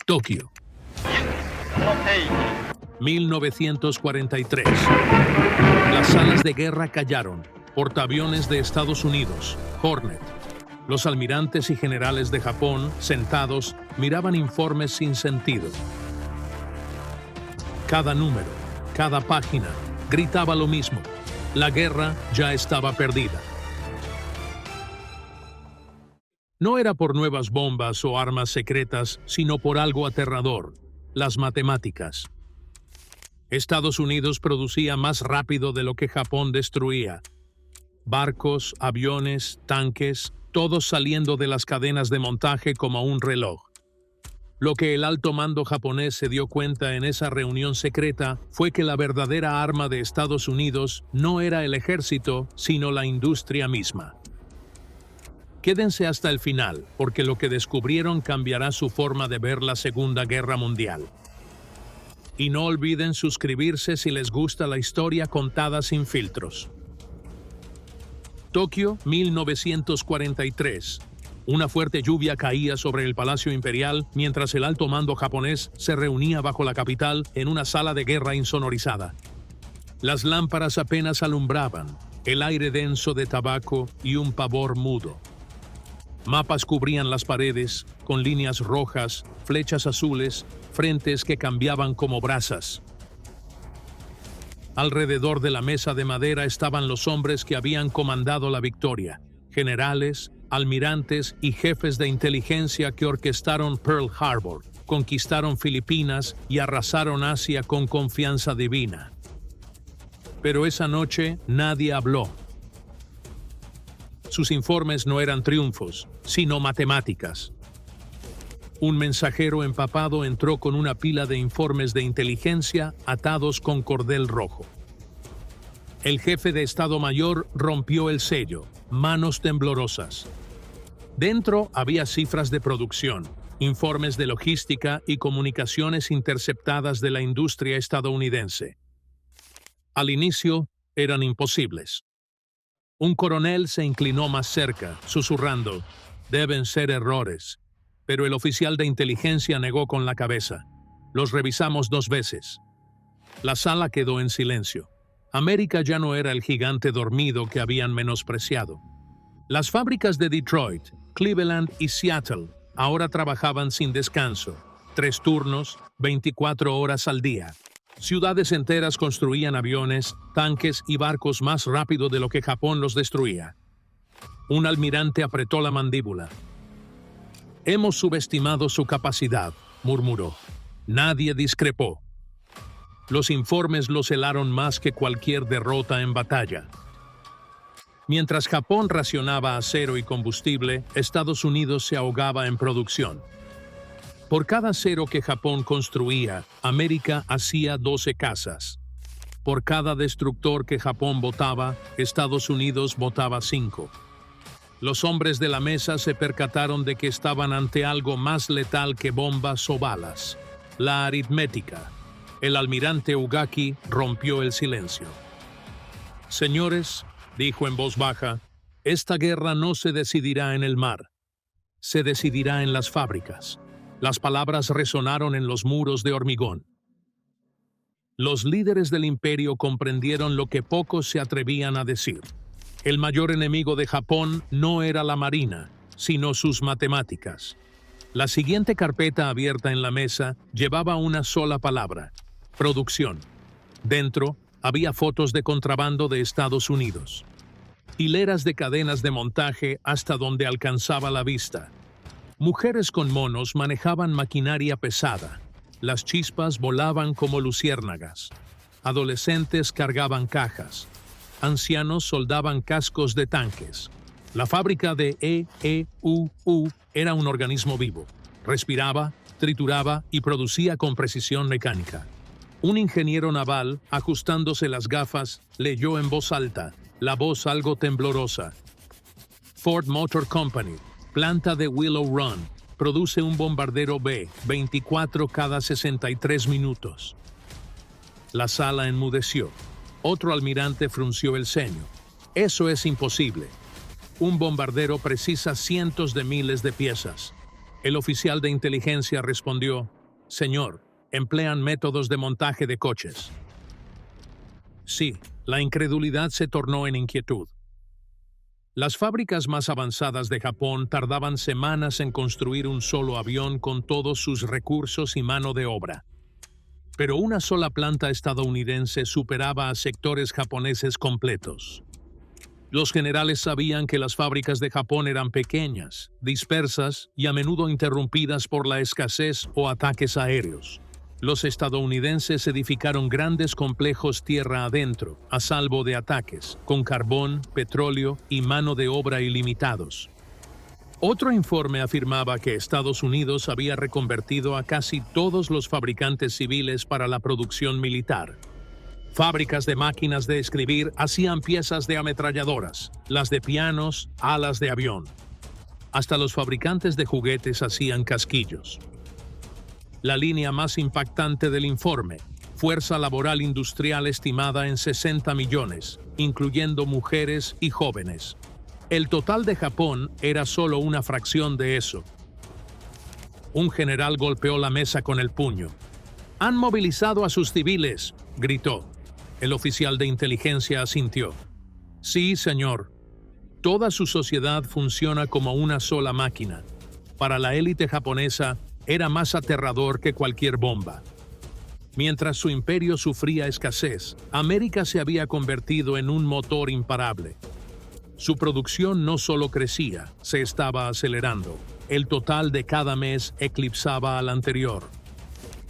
Tokio, 1943. Las salas de guerra callaron. Portaaviones de Estados Unidos, Hornet. Los almirantes y generales de Japón, sentados, miraban informes sin sentido. Cada número, cada página, gritaba lo mismo. La guerra ya estaba perdida. No era por nuevas bombas o armas secretas, sino por algo aterrador: las matemáticas. Estados Unidos producía más rápido de lo que Japón destruía. Barcos, aviones, tanques, todos saliendo de las cadenas de montaje como un reloj. Lo que el alto mando japonés se dio cuenta en esa reunión secreta fue que la verdadera arma de Estados Unidos no era el ejército, sino la industria misma. Quédense hasta el final, porque lo que descubrieron cambiará su forma de ver la Segunda Guerra Mundial. Y no olviden suscribirse si les gusta la historia contada sin filtros. Tokio, 1943. Una fuerte lluvia caía sobre el Palacio Imperial mientras el alto mando japonés se reunía bajo la capital en una sala de guerra insonorizada. Las lámparas apenas alumbraban, el aire denso de tabaco y un pavor mudo. Mapas cubrían las paredes, con líneas rojas, flechas azules, frentes que cambiaban como brasas. Alrededor de la mesa de madera estaban los hombres que habían comandado la victoria, generales, almirantes y jefes de inteligencia que orquestaron Pearl Harbor, conquistaron Filipinas y arrasaron Asia con confianza divina. Pero esa noche nadie habló. Sus informes no eran triunfos, sino matemáticas. Un mensajero empapado entró con una pila de informes de inteligencia atados con cordel rojo. El jefe de Estado Mayor rompió el sello, manos temblorosas. Dentro había cifras de producción, informes de logística y comunicaciones interceptadas de la industria estadounidense. Al inicio, eran imposibles. Un coronel se inclinó más cerca, susurrando: «Deben ser errores». Pero el oficial de inteligencia negó con la cabeza. «Los revisamos 2 veces». La sala quedó en silencio. América ya no era el gigante dormido que habían menospreciado. Las fábricas de Detroit, Cleveland y Seattle ahora trabajaban sin descanso, 3 turnos, 24 horas al día. Ciudades enteras construían aviones, tanques y barcos más rápido de lo que Japón los destruía. Un almirante apretó la mandíbula. «Hemos subestimado su capacidad», murmuró. Nadie discrepó. Los informes lo helaron más que cualquier derrota en batalla. Mientras Japón racionaba acero y combustible, Estados Unidos se ahogaba en producción. Por cada acero que Japón construía, América hacía 12 casas. Por cada destructor que Japón botaba, Estados Unidos botaba 5. Los hombres de la mesa se percataron de que estaban ante algo más letal que bombas o balas: la aritmética. El almirante Ugaki rompió el silencio. «Señores», dijo en voz baja, «esta guerra no se decidirá en el mar. Se decidirá en las fábricas». Las palabras resonaron en los muros de hormigón. Los líderes del imperio comprendieron lo que pocos se atrevían a decir. El mayor enemigo de Japón no era la marina, sino sus matemáticas. La siguiente carpeta abierta en la mesa llevaba una sola palabra: producción. Dentro había fotos de contrabando de Estados Unidos. Hileras de cadenas de montaje hasta donde alcanzaba la vista. Mujeres con monos manejaban maquinaria pesada. Las chispas volaban como luciérnagas. Adolescentes cargaban cajas. Ancianos soldaban cascos de tanques. La fábrica de EEUU era un organismo vivo. Respiraba, trituraba y producía con precisión mecánica. Un ingeniero naval, ajustándose las gafas, leyó en voz alta, la voz algo temblorosa: «Ford Motor Company, planta de Willow Run, produce un bombardero B-24 cada 63 minutos». La sala enmudeció. Otro almirante frunció el ceño. «Eso es imposible. Un bombardero precisa cientos de miles de piezas». El oficial de inteligencia respondió: Señor, emplean métodos de montaje de coches. Sí, la incredulidad se tornó en inquietud. Las fábricas más avanzadas de Japón tardaban semanas en construir un solo avión con todos sus recursos y mano de obra. Pero una sola planta estadounidense superaba a sectores japoneses completos. Los generales sabían que las fábricas de Japón eran pequeñas, dispersas y a menudo interrumpidas por la escasez o ataques aéreos. Los estadounidenses edificaron grandes complejos tierra adentro, a salvo de ataques, con carbón, petróleo y mano de obra ilimitados. Otro informe afirmaba que Estados Unidos había reconvertido a casi todos los fabricantes civiles para la producción militar. Fábricas de máquinas de escribir hacían piezas de ametralladoras, las de pianos, alas de avión. Hasta los fabricantes de juguetes hacían casquillos. La línea más impactante del informe, fuerza laboral industrial estimada en 60 millones, incluyendo mujeres y jóvenes. El total de Japón era solo una fracción de eso. Un general golpeó la mesa con el puño. «Han movilizado a sus civiles», gritó. El oficial de inteligencia asintió. «Sí, señor. Toda su sociedad funciona como una sola máquina. Para la élite japonesa, era más aterrador que cualquier bomba». Mientras su imperio sufría escasez, América se había convertido en un motor imparable. Su producción no solo crecía, se estaba acelerando. El total de cada mes eclipsaba al anterior.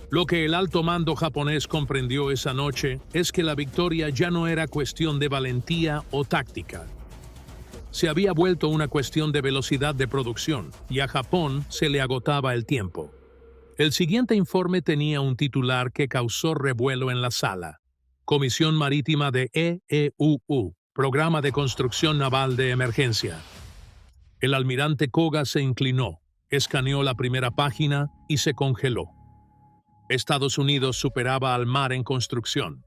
Lo que el alto mando japonés comprendió esa noche es que la victoria ya no era cuestión de valentía o táctica. Se había vuelto una cuestión de velocidad de producción, y a Japón se le agotaba el tiempo. El siguiente informe tenía un titular que causó revuelo en la sala. Comisión Marítima de EEUU, Programa de Construcción Naval de Emergencia. El almirante Koga se inclinó, escaneó la primera página y se congeló. Estados Unidos superaba al mar en construcción.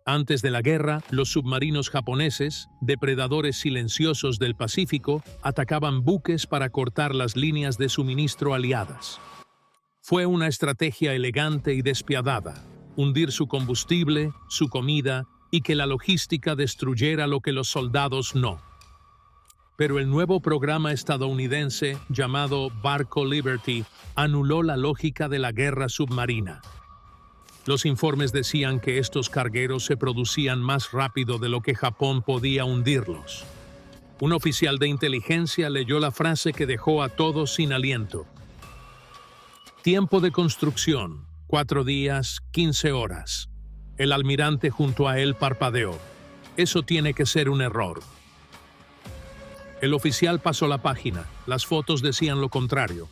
Antes de la guerra, los submarinos japoneses, depredadores silenciosos del Pacífico, atacaban buques para cortar las líneas de suministro aliadas. Fue una estrategia elegante y despiadada, hundir su combustible, su comida y que la logística destruyera lo que los soldados no. Pero el nuevo programa estadounidense, llamado Barco Liberty, anuló la lógica de la guerra submarina. Los informes decían que estos cargueros se producían más rápido de lo que Japón podía hundirlos. Un oficial de inteligencia leyó la frase que dejó a todos sin aliento. Tiempo de construcción, 4 días, 15 horas. El almirante junto a él parpadeó. Eso tiene que ser un error. El oficial pasó la página. Las fotos decían lo contrario.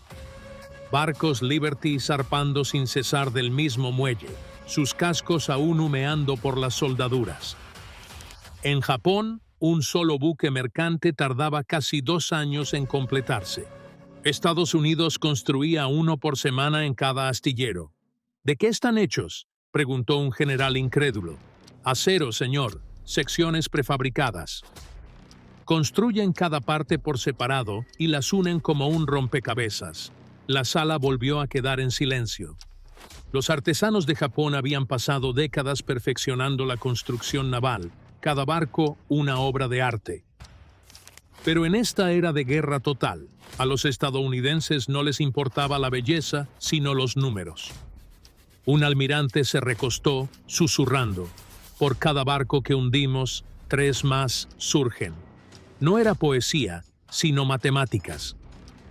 Barcos Liberty zarpando sin cesar del mismo muelle, sus cascos aún humeando por las soldaduras. En Japón, un solo buque mercante tardaba casi 2 años en completarse. Estados Unidos construía uno por semana en cada astillero. ¿De qué están hechos?, preguntó un general incrédulo. Acero, señor, secciones prefabricadas. Construyen cada parte por separado y las unen como un rompecabezas. La sala volvió a quedar en silencio. Los artesanos de Japón habían pasado décadas perfeccionando la construcción naval, cada barco una obra de arte. Pero en esta era de guerra total, a los estadounidenses no les importaba la belleza, sino los números. Un almirante se recostó, susurrando: «Por cada barco que hundimos, 3 más surgen». No era poesía, sino matemáticas.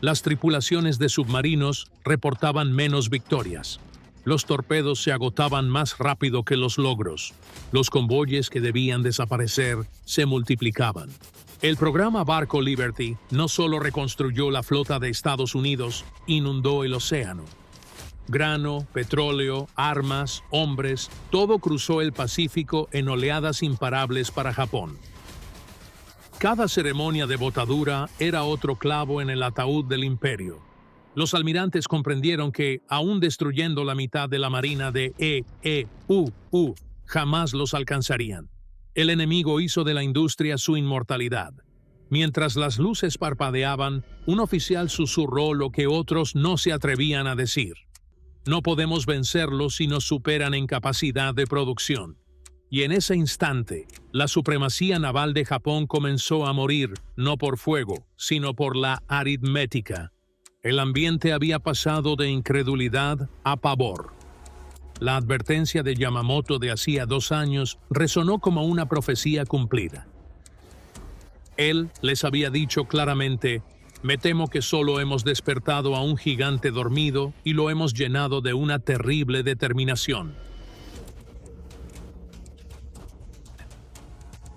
Las tripulaciones de submarinos reportaban menos victorias. Los torpedos se agotaban más rápido que los logros. Los convoyes que debían desaparecer se multiplicaban. El programa Barco Liberty no solo reconstruyó la flota de Estados Unidos, inundó el océano. Grano, petróleo, armas, hombres, todo cruzó el Pacífico en oleadas imparables para Japón. Cada ceremonia de botadura era otro clavo en el ataúd del imperio. Los almirantes comprendieron que, aún destruyendo la mitad de la marina de EEUU, jamás los alcanzarían. El enemigo hizo de la industria su inmortalidad. Mientras las luces parpadeaban, un oficial susurró lo que otros no se atrevían a decir. No podemos vencerlos si nos superan en capacidad de producción. Y en ese instante, la supremacía naval de Japón comenzó a morir, no por fuego, sino por la aritmética. El ambiente había pasado de incredulidad a pavor. La advertencia de Yamamoto de hacía 2 años resonó como una profecía cumplida. Él les había dicho claramente: me temo que solo hemos despertado a un gigante dormido y lo hemos llenado de una terrible determinación.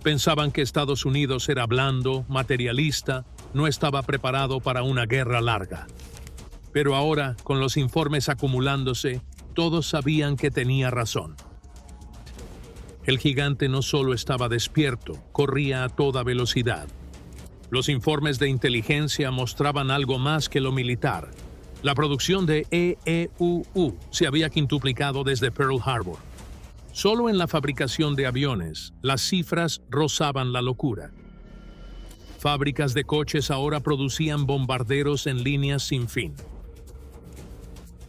Pensaban que Estados Unidos era blando, materialista, no estaba preparado para una guerra larga. Pero ahora, con los informes acumulándose, todos sabían que tenía razón. El gigante no solo estaba despierto, corría a toda velocidad. Los informes de inteligencia mostraban algo más que lo militar. La producción de EEUU se había quintuplicado desde Pearl Harbor. Solo en la fabricación de aviones, las cifras rozaban la locura. Fábricas de coches ahora producían bombarderos en líneas sin fin.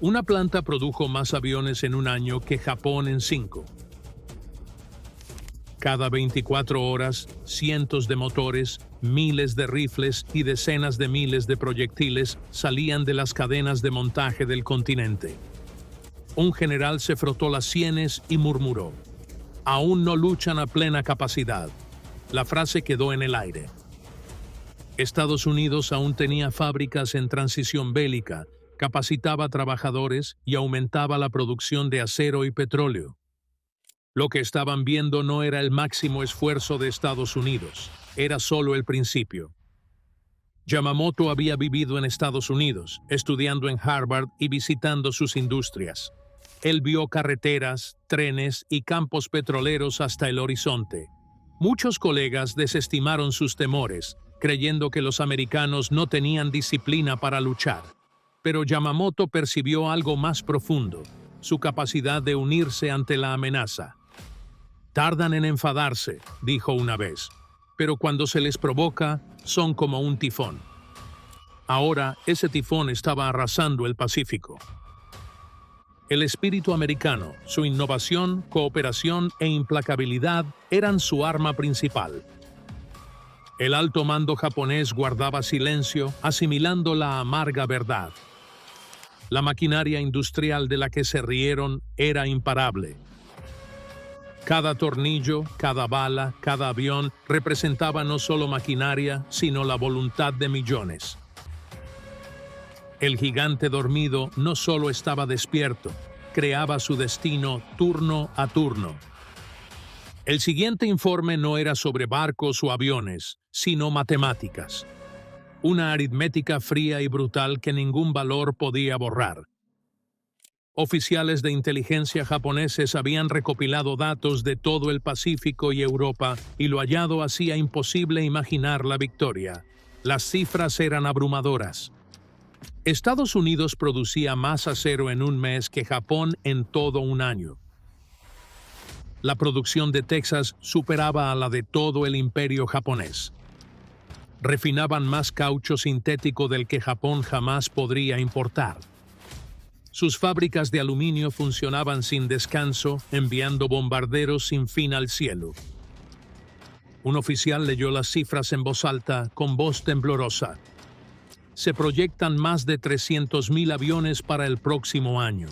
Una planta produjo más aviones en un año que Japón en 5. Cada 24 horas, cientos de motores, miles de rifles y decenas de miles de proyectiles salían de las cadenas de montaje del continente. Un general se frotó las sienes y murmuró: «Aún no luchan a plena capacidad». La frase quedó en el aire. Estados Unidos aún tenía fábricas en transición bélica, capacitaba trabajadores y aumentaba la producción de acero y petróleo. Lo que estaban viendo no era el máximo esfuerzo de Estados Unidos, era solo el principio. Yamamoto había vivido en Estados Unidos, estudiando en Harvard y visitando sus industrias. Él vio carreteras, trenes y campos petroleros hasta el horizonte. Muchos colegas desestimaron sus temores, creyendo que los americanos no tenían disciplina para luchar. Pero Yamamoto percibió algo más profundo: su capacidad de unirse ante la amenaza. «Tardan en enfadarse», dijo una vez, «pero cuando se les provoca, son como un tifón». Ahora, ese tifón estaba arrasando el Pacífico. El espíritu americano, su innovación, cooperación e implacabilidad eran su arma principal. El alto mando japonés guardaba silencio, asimilando la amarga verdad. La maquinaria industrial de la que se rieron era imparable. Cada tornillo, cada bala, cada avión representaba no solo maquinaria, sino la voluntad de millones. El gigante dormido no solo estaba despierto, creaba su destino turno a turno. El siguiente informe no era sobre barcos o aviones, sino matemáticas. Una aritmética fría y brutal que ningún valor podía borrar. Oficiales de inteligencia japoneses habían recopilado datos de todo el Pacífico y Europa, y lo hallado hacía imposible imaginar la victoria. Las cifras eran abrumadoras. Estados Unidos producía más acero en un mes que Japón en todo un año. La producción de Texas superaba a la de todo el imperio japonés. Refinaban más caucho sintético del que Japón jamás podría importar. Sus fábricas de aluminio funcionaban sin descanso, enviando bombarderos sin fin al cielo. Un oficial leyó las cifras en voz alta, con voz temblorosa. Se proyectan más de 300.000 aviones para el próximo año.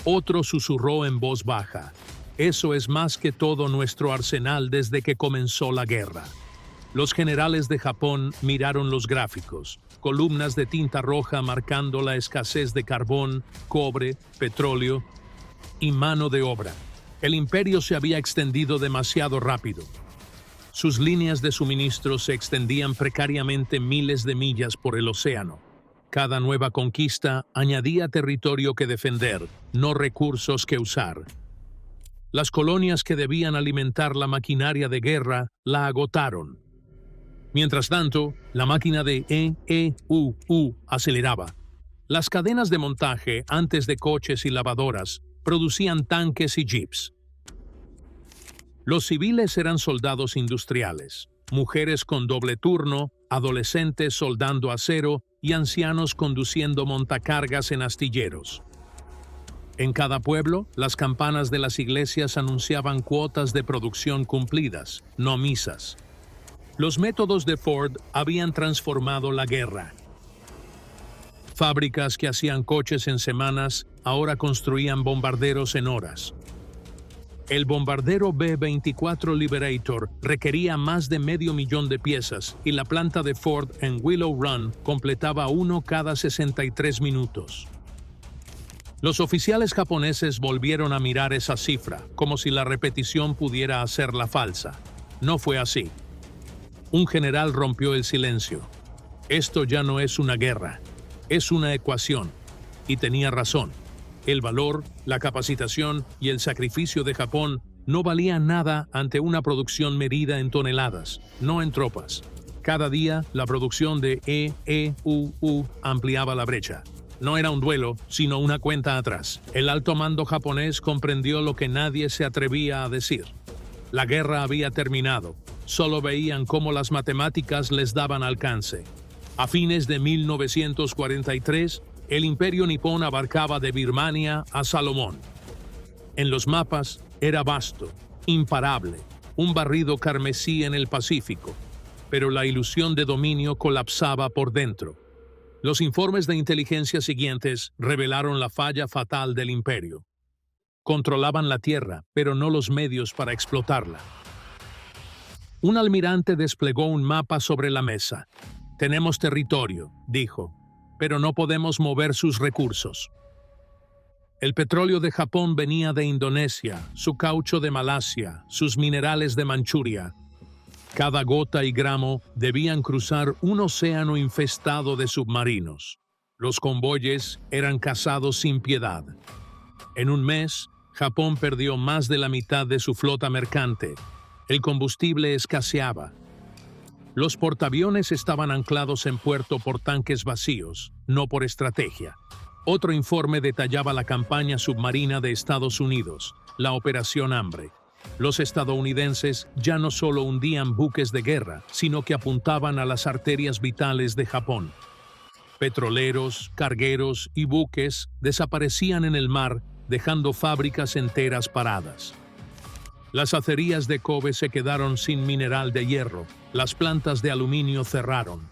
Otro susurró en voz baja: eso es más que todo nuestro arsenal desde que comenzó la guerra. Los generales de Japón miraron los gráficos, columnas de tinta roja marcando la escasez de carbón, cobre, petróleo y mano de obra. El imperio se había extendido demasiado rápido. Sus líneas de suministro se extendían precariamente miles de millas por el océano. Cada nueva conquista añadía territorio que defender, no recursos que usar. Las colonias que debían alimentar la maquinaria de guerra la agotaron. Mientras tanto, la máquina de EEUU aceleraba. Las cadenas de montaje, antes de coches y lavadoras, producían tanques y jeeps. Los civiles eran soldados industriales, mujeres con doble turno, adolescentes soldando acero y ancianos conduciendo montacargas en astilleros. En cada pueblo, las campanas de las iglesias anunciaban cuotas de producción cumplidas, no misas. Los métodos de Ford habían transformado la guerra. Fábricas que hacían coches en semanas ahora construían bombarderos en horas. El bombardero B-24 Liberator requería más de 500,000 de piezas y la planta de Ford en Willow Run completaba uno cada 63 minutos. Los oficiales japoneses volvieron a mirar esa cifra, como si la repetición pudiera hacerla falsa. No fue así. Un general rompió el silencio. Esto ya no es una guerra, es una ecuación. Y tenía razón. El valor, la capacitación y el sacrificio de Japón no valían nada ante una producción medida en toneladas, no en tropas. Cada día, la producción de EEUU ampliaba la brecha. No era un duelo, sino una cuenta atrás. El alto mando japonés comprendió lo que nadie se atrevía a decir. La guerra había terminado. Solo veían cómo las matemáticas les daban alcance. A fines de 1943, el imperio nipón abarcaba de Birmania a Salomón. En los mapas era vasto, imparable, un barrido carmesí en el Pacífico, pero la ilusión de dominio colapsaba por dentro. Los informes de inteligencia siguientes revelaron la falla fatal del imperio. Controlaban la tierra, pero no los medios para explotarla. Un almirante desplegó un mapa sobre la mesa. «Tenemos territorio», dijo, «pero no podemos mover sus recursos». El petróleo de Japón venía de Indonesia, su caucho de Malasia, sus minerales de Manchuria. Cada gota y gramo debían cruzar un océano infestado de submarinos. Los convoyes eran cazados sin piedad. En un mes, Japón perdió más de la mitad de su flota mercante. El combustible escaseaba. Los portaaviones estaban anclados en puerto por tanques vacíos, no por estrategia. Otro informe detallaba la campaña submarina de Estados Unidos, la Operación Hambre. Los estadounidenses ya no solo hundían buques de guerra, sino que apuntaban a las arterias vitales de Japón. Petroleros, cargueros y buques desaparecían en el mar, dejando fábricas enteras paradas. Las acerías de Kobe se quedaron sin mineral de hierro, las plantas de aluminio cerraron.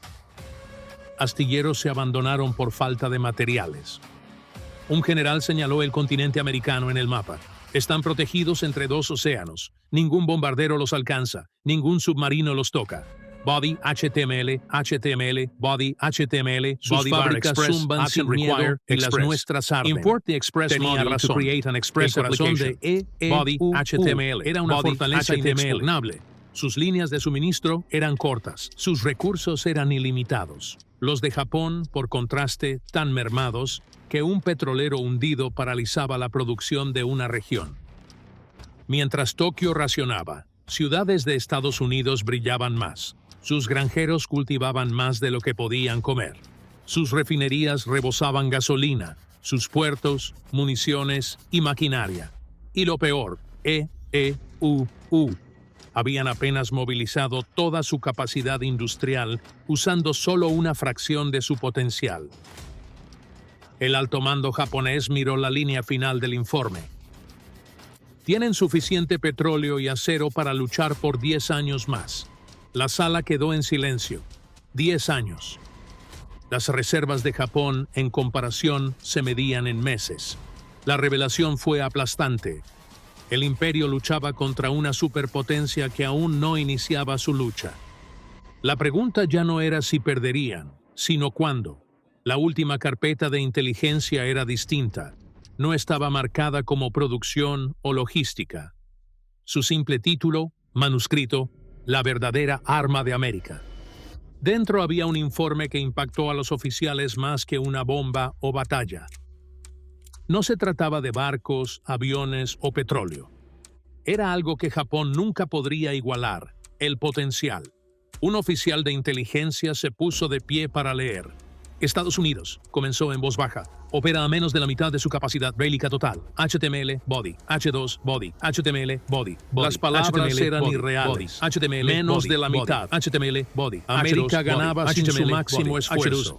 Astilleros se abandonaron por falta de materiales. Un general señaló el continente americano en el mapa. Están protegidos entre dos océanos. Ningún bombardero los alcanza. Ningún submarino los toca. Body HTML, HTML, Body HTML. Sus Body fábricas Express, zumban sin miedo y las nuestras arden. Import the Express Tenía module razón. to create an Express El corazón application. de Body HTML era una Body fortaleza HTML. inexpugnable. Sus líneas de suministro eran cortas. Sus recursos eran ilimitados. Los de Japón, por contraste, tan mermados que un petrolero hundido paralizaba la producción de una región. Mientras Tokio racionaba, ciudades de Estados Unidos brillaban más. Sus granjeros cultivaban más de lo que podían comer. Sus refinerías rebosaban gasolina, sus puertos, municiones y maquinaria. Y lo peor, EEUU. Habían apenas movilizado toda su capacidad industrial usando solo una fracción de su potencial. El alto mando japonés miró la línea final del informe. Tienen suficiente petróleo y acero para luchar por 10 años más. La sala quedó en silencio. 10 años. Las reservas de Japón, en comparación, se medían en meses. La revelación fue aplastante. El imperio luchaba contra una superpotencia que aún no iniciaba su lucha. La pregunta ya no era si perderían, sino cuándo. La última carpeta de inteligencia era distinta. No estaba marcada como producción o logística. Su simple título, manuscrito, La verdadera arma de América. Dentro había un informe que impactó a los oficiales más que una bomba o batalla. No se trataba de barcos, aviones o petróleo. Era algo que Japón nunca podría igualar, el potencial. Un oficial de inteligencia se puso de pie para leer. Estados Unidos, comenzó en voz baja. opera a menos de la mitad de su capacidad bélica total. HTML, body, H2, body, HTML, body. Las palabras eran irreales. HTML, menos de la mitad. HTML, body. América ganaba sin su máximo esfuerzo.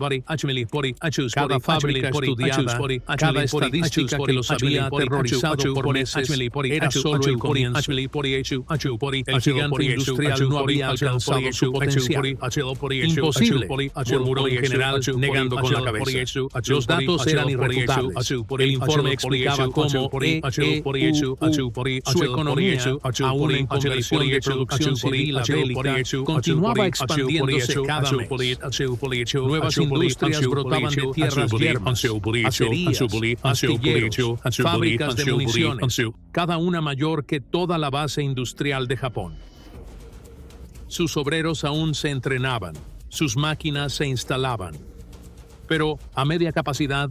Cada fábrica estudiada, cada estadística que los había aterrorizado por meses, era solo el comienzo. El gigante industrial no había alcanzado su potencial. Imposible, murmuró un general negando con la cabeza. Los datos eran irrefutables. El informe explicaba cómo su economía, aún en conversión de producción civil a bélica, continuaba expandiéndose cada mes. Nuevas industrias brotaban de tierras yermas, acerías, astilleros, fábricas de municiones, cada una mayor que toda la base industrial de Japón. Sus obreros aún se entrenaban, sus máquinas se instalaban. Pero a media capacidad,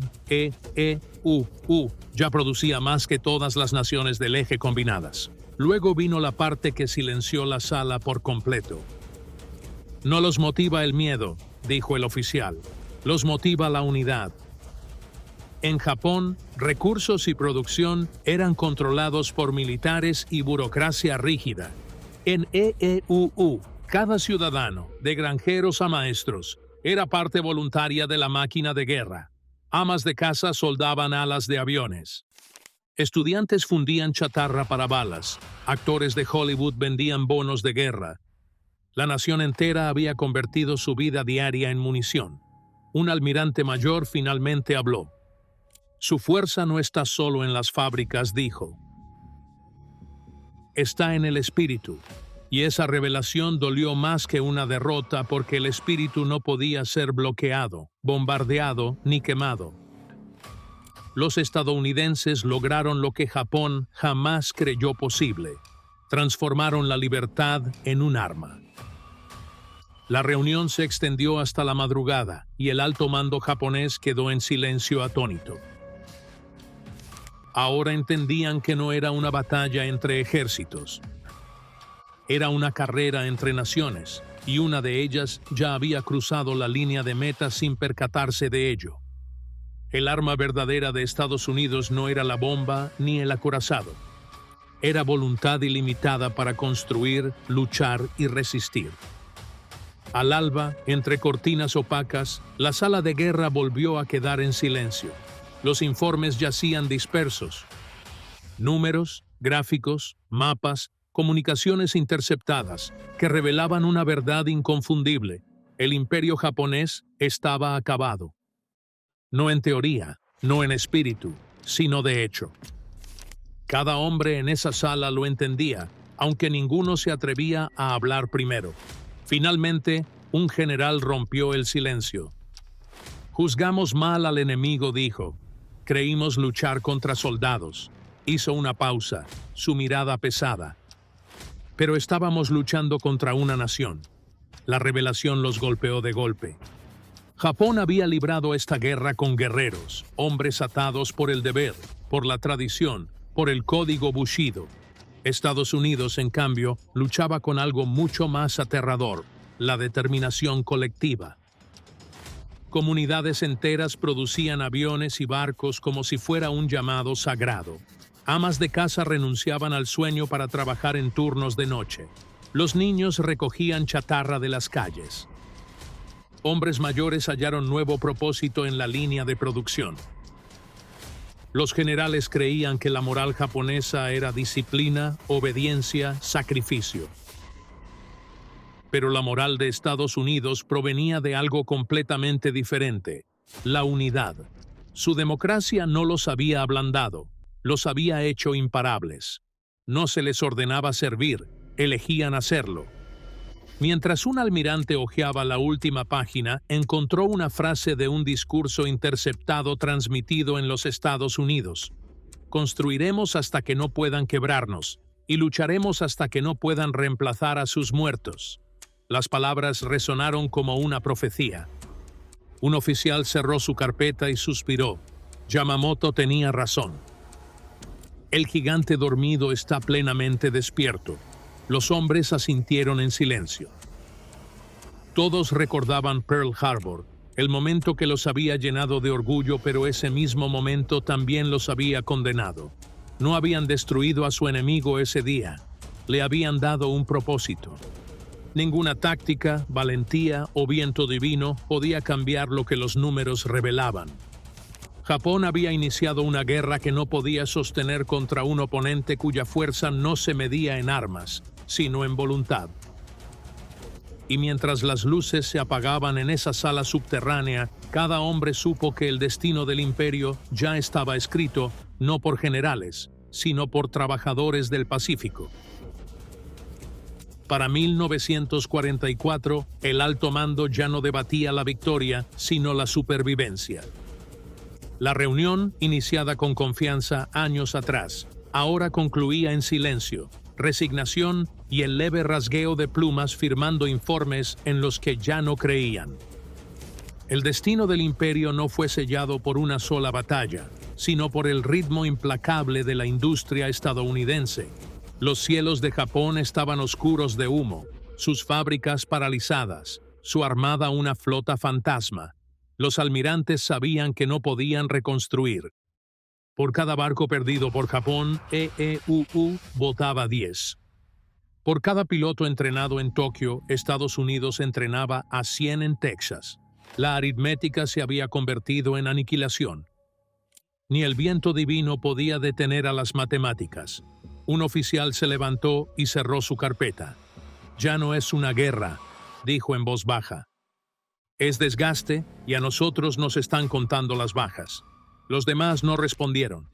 ya producía más que todas las naciones del eje combinadas. Luego vino la parte que silenció la sala por completo. No los motiva el miedo, dijo el oficial. Los motiva la unidad. En Japón, recursos y producción eran controlados por militares y burocracia rígida. En cada ciudadano, de granjeros a maestros, era parte voluntaria de la máquina de guerra. Amas de casa soldaban alas de aviones. Estudiantes fundían chatarra para balas. Actores de Hollywood vendían bonos de guerra. La nación entera había convertido su vida diaria en munición. Un almirante mayor finalmente habló. Su fuerza no está solo en las fábricas, dijo. Está en el espíritu. Y esa revelación dolió más que una derrota porque el espíritu no podía ser bloqueado, bombardeado ni quemado. Los estadounidenses lograron lo que Japón jamás creyó posible. Transformaron la libertad en un arma. La reunión se extendió hasta la madrugada y el alto mando japonés quedó en silencio atónito. Ahora entendían que no era una batalla entre ejércitos. Era una carrera entre naciones, y una de ellas ya había cruzado la línea de meta sin percatarse de ello. El arma verdadera de Estados Unidos no era la bomba ni el acorazado. Era voluntad ilimitada para construir, luchar y resistir. Al alba, entre cortinas opacas, la sala de guerra volvió a quedar en silencio. Los informes yacían dispersos. Números, gráficos, mapas, comunicaciones interceptadas que revelaban una verdad inconfundible. El imperio japonés estaba acabado. No en teoría, no en espíritu, sino de hecho. Cada hombre en esa sala lo entendía, aunque ninguno se atrevía a hablar primero. Finalmente, un general rompió el silencio. Juzgamos mal al enemigo, dijo. Creímos luchar contra soldados. Hizo una pausa, su mirada pesada. Pero estábamos luchando contra una nación. La revelación los golpeó de golpe. Japón había librado esta guerra con guerreros, hombres atados por el deber, por la tradición, por el código Bushido. Estados Unidos, en cambio, luchaba con algo mucho más aterrador, la determinación colectiva. Comunidades enteras producían aviones y barcos como si fuera un llamado sagrado. Amas de casa renunciaban al sueño para trabajar en turnos de noche. Los niños recogían chatarra de las calles. Hombres mayores hallaron nuevo propósito en la línea de producción. Los generales creían que la moral japonesa era disciplina, obediencia, sacrificio. Pero la moral de Estados Unidos provenía de algo completamente diferente: la unidad. Su democracia no los había ablandado. Los había hecho imparables. No se les ordenaba servir, elegían hacerlo. Mientras un almirante hojeaba la última página, encontró una frase de un discurso interceptado transmitido en los Estados Unidos. Construiremos hasta que no puedan quebrarnos, y lucharemos hasta que no puedan reemplazar a sus muertos. Las palabras resonaron como una profecía. Un oficial cerró su carpeta y suspiró. Yamamoto tenía razón. El gigante dormido está plenamente despierto. Los hombres asintieron en silencio. Todos recordaban Pearl Harbor, El momento que los había llenado de orgullo, pero ese mismo momento también los había condenado. No habían destruido a su enemigo ese día. Le habían dado un propósito. Ninguna táctica, valentía o viento divino podía cambiar lo que los números revelaban. Japón había iniciado una guerra que no podía sostener contra un oponente cuya fuerza no se medía en armas, sino en voluntad. Y mientras las luces se apagaban en esa sala subterránea, cada hombre supo que el destino del imperio ya estaba escrito, no por generales, sino por trabajadores del Pacífico. Para 1944, el alto mando ya no debatía la victoria, sino la supervivencia. La reunión, iniciada con confianza años atrás, ahora concluía en silencio, resignación y el leve rasgueo de plumas firmando informes en los que ya no creían. El destino del imperio no fue sellado por una sola batalla, sino por el ritmo implacable de la industria estadounidense. Los cielos de Japón estaban oscuros de humo, sus fábricas paralizadas, su armada una flota fantasma. Los almirantes sabían que no podían reconstruir. Por cada barco perdido por Japón, EEUU votaba 10. Por cada piloto entrenado en Tokio, Estados Unidos entrenaba a 100 en Texas. La aritmética se había convertido en aniquilación. Ni el viento divino podía detener a las matemáticas. Un oficial se levantó y cerró su carpeta. «Ya no es una guerra», dijo en voz baja. «Es desgaste y a nosotros nos están contando las bajas». Los demás no respondieron.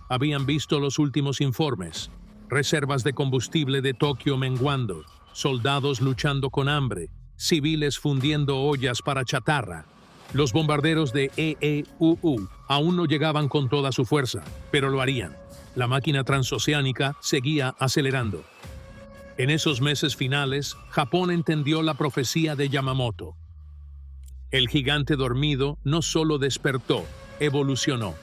Habían visto los últimos informes, reservas de combustible de Tokio menguando, soldados luchando con hambre, civiles fundiendo ollas para chatarra. Los bombarderos de EEUU aún no llegaban con toda su fuerza, pero lo harían. La máquina transoceánica seguía acelerando. En esos meses finales, Japón entendió la profecía de Yamamoto. El gigante dormido no solo despertó, evolucionó.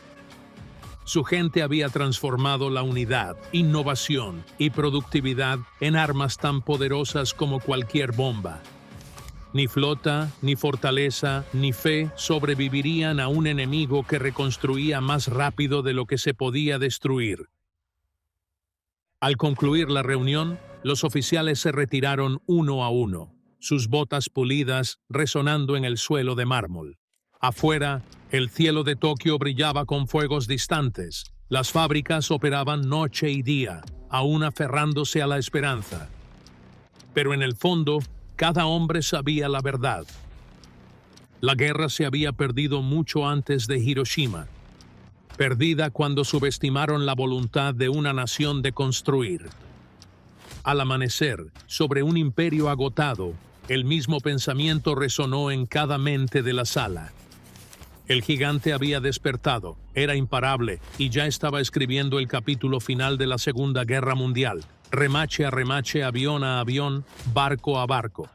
Su gente había transformado la unidad, innovación y productividad en armas tan poderosas como cualquier bomba. Ni flota, ni fortaleza, ni fe sobrevivirían a un enemigo que reconstruía más rápido de lo que se podía destruir. Al concluir la reunión, los oficiales se retiraron uno a uno, sus botas pulidas resonando en el suelo de mármol. Afuera, el cielo de Tokio brillaba con fuegos distantes. Las fábricas operaban noche y día, aún aferrándose a la esperanza. Pero en el fondo, cada hombre sabía la verdad. La guerra se había perdido mucho antes de Hiroshima, perdida cuando subestimaron la voluntad de una nación de construir. Al amanecer, sobre un imperio agotado, el mismo pensamiento resonó en cada mente de la sala. El gigante había despertado, era imparable y ya estaba escribiendo el capítulo final de la Segunda Guerra Mundial, remache a remache, avión a avión, barco a barco.